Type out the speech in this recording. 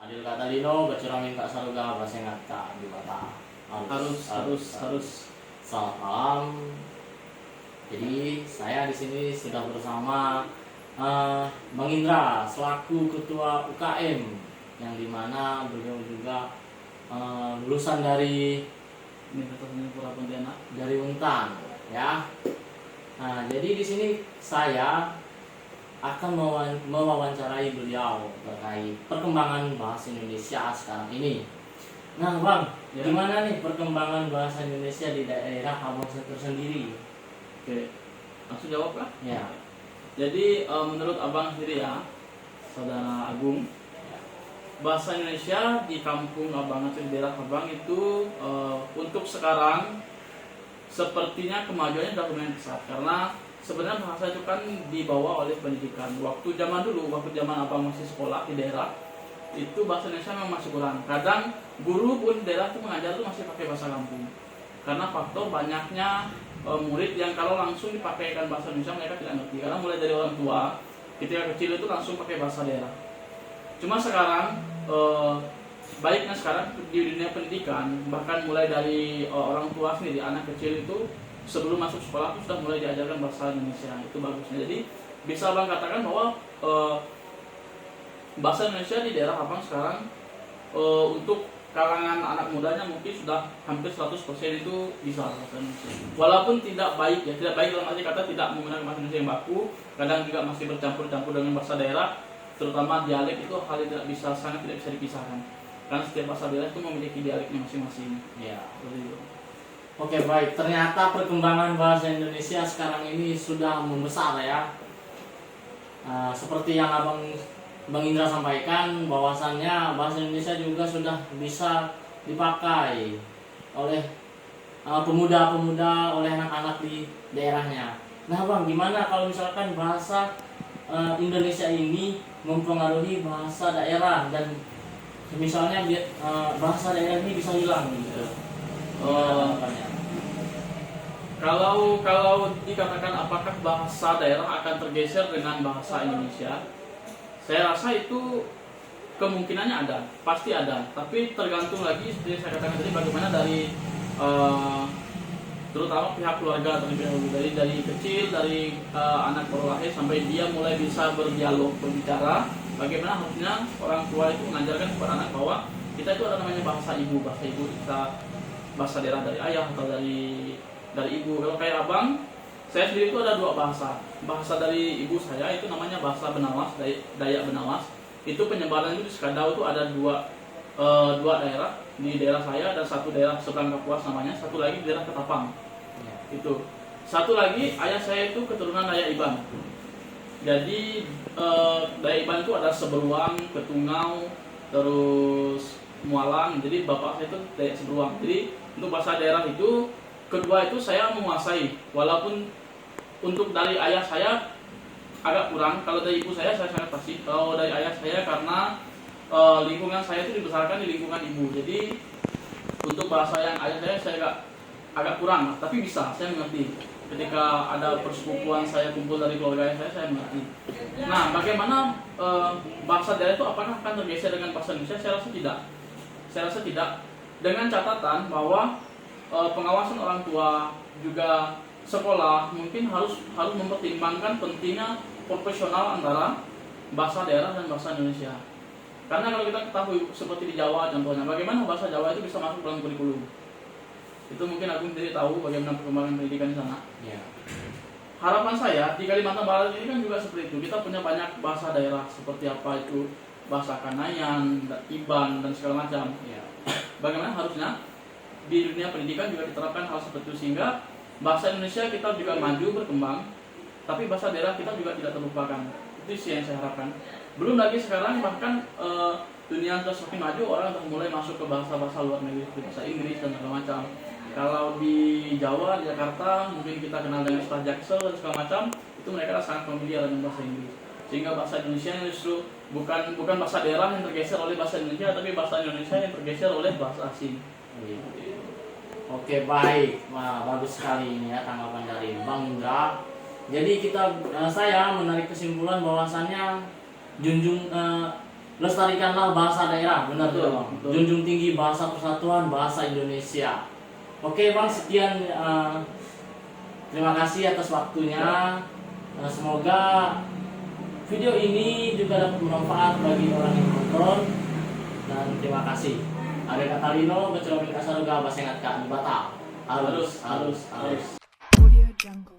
Adil kata Dino, bacuramin Kak Saruga, bahasa ngata di bata. Harus. Selamat malam. Jadi saya di sini sudah bersama Bang Indra selaku Ketua UKM, yang dimana beliau juga lulusan dari Universitas Pura Pontianak. dari Untan, ya. Nah, jadi di sini saya akan mewawancarai beliau terkait perkembangan bahasa Indonesia sekarang ini. Nah, Bang, Ya. gimana nih perkembangan bahasa Indonesia di daerah Abang tersendiri? Oke, langsung jawab lah. Ya. Jadi menurut abang sendiri ya, saudara Agung, bahasa Indonesia di kampung abang atau di daerah abang itu untuk sekarang sepertinya kemajuannya sudah lumayan pesat, karena sebenarnya bahasa itu kan dibawa oleh pendidikan. Waktu zaman dulu, waktu zaman abang masih sekolah di daerah, itu bahasa Indonesia memang masih kurang. Kadang guru pun di daerah itu mengajar itu masih pakai bahasa kampung, karena faktor banyaknya murid yang kalau langsung dipakaikan bahasa Indonesia mereka tidak ngerti, karena mulai dari orang tua ketika kecil itu langsung pakai bahasa daerah. Cuma sekarang baiknya sekarang di dunia pendidikan, bahkan mulai dari orang tua sendiri, anak kecil itu sebelum masuk sekolah itu sudah mulai diajarkan bahasa Indonesia. Itu bagusnya. Jadi bisa abang katakan bahwa bahasa Indonesia di daerah abang sekarang untuk kalangan anak mudanya mungkin sudah hampir 100% itu bisa bahasa Indonesia. Walaupun tidak baik ya, tidak baik dalam arti kata tidak menggunakan bahasa Indonesia yang baku, kadang juga masih bercampur-campur dengan bahasa daerah, terutama dialek itu hal yang tidak bisa, sangat tidak bisa dipisahkan. Karena setiap bahasa daerah itu memiliki dialeknya masing-masing. Ya. Seperti itu. Oke, baik. Ternyata perkembangan bahasa Indonesia sekarang ini sudah membesar ya. Seperti yang Bang Indra sampaikan, bahwasannya bahasa Indonesia juga sudah bisa dipakai oleh pemuda-pemuda, oleh anak-anak di daerahnya. Nah, Bang, gimana kalau misalkan bahasa Indonesia ini mempengaruhi bahasa daerah, dan misalnya bahasa daerah ini bisa hilang gitu? Kalau dikatakan apakah bahasa daerah akan tergeser dengan bahasa Indonesia, saya rasa itu kemungkinannya ada, pasti ada. Tapi tergantung lagi seperti saya katakan tadi, bagaimana dari terutama pihak keluarga terlebih dahulu, dari kecil, dari anak baru lahir sampai dia mulai bisa berdialog, berbicara. Bagaimana harusnya orang tua itu mengajarkan kepada anak bahwa kita itu ada namanya bahasa ibu kita, bahasa daerah dari ayah atau dari ibu. Kalau kayak abang, saya sendiri itu ada dua bahasa. Bahasa dari ibu saya itu namanya bahasa Benawas, Dayak Benawas. Itu penyebaran itu di Sekadau itu ada dua daerah. Di daerah saya dan satu daerah seberang Kapuas namanya, satu lagi di daerah Ketapang. Itu. Satu lagi ayah saya itu keturunan Dayak Iban. Jadi Dayak Iban itu ada Seberuang, Ketungau, terus Mualang. Jadi bapak saya itu Dayak Seberuang. Jadi untuk bahasa daerah itu kedua itu saya menguasai, walaupun untuk dari ayah saya agak kurang. Kalau dari ibu saya sangat fasih. Kalau dari ayah saya karena lingkungan saya itu dibesarkan di lingkungan ibu, jadi untuk bahasa yang ayah saya agak kurang, tapi bisa, saya mengerti. Ketika ada persepupuan saya kumpul dari keluarga ayah saya mengerti. Nah, bagaimana bahasa daerah itu apakah akan tergeser dengan bahasa Indonesia? Saya rasa tidak. Dengan catatan bahwa pengawasan orang tua juga sekolah mungkin harus mempertimbangkan pentingnya profesional antara bahasa daerah dan bahasa Indonesia. Karena kalau kita ketahui seperti di Jawa contohnya, bagaimana bahasa Jawa itu bisa masuk dalam kurikulum. Itu mungkin aku sendiri tahu bagaimana perkembangan pendidikan di sana. Ya. Harapan saya di Kalimantan Barat ini kan juga seperti itu. Kita punya banyak bahasa daerah seperti apa itu bahasa Kanayan, Iban dan segala macam. Ya. Bagaimana harusnya di dunia pendidikan juga diterapkan hal seperti itu, sehingga bahasa Indonesia kita juga maju berkembang, tapi bahasa daerah kita juga tidak terlupakan. Itu sih yang saya harapkan. Belum lagi sekarang bahkan dunia sudah semakin maju, orang sudah mulai masuk ke bahasa-bahasa luar negeri seperti bahasa Inggris dan segala macam. Kalau di Jawa, di Jakarta mungkin kita kenal dengan istilah Jaksel dan segala macam, itu mereka sangat familiar dengan bahasa Inggris. Sehingga bahasa Indonesia justru bukan bahasa daerah yang tergeser oleh bahasa Indonesia, tapi bahasa Indonesia yang tergeser oleh bahasa asing. Oke, baik. Wah, bagus sekali ini ya tanggapan dari Bang Indra. Jadi saya menarik kesimpulan bahwasannya lestarikanlah bahasa daerah, benar Betul, tidak Bang? betul. Junjung tinggi bahasa persatuan, bahasa Indonesia. Oke Bang, sekian. Terima kasih atas waktunya. Semoga video ini juga dapat bermanfaat bagi orang yang menonton. Dan terima kasih. Ada kata Lino, Becomin Kasaruga, Basengat Kak, Batal. Halus. Audio Jungle.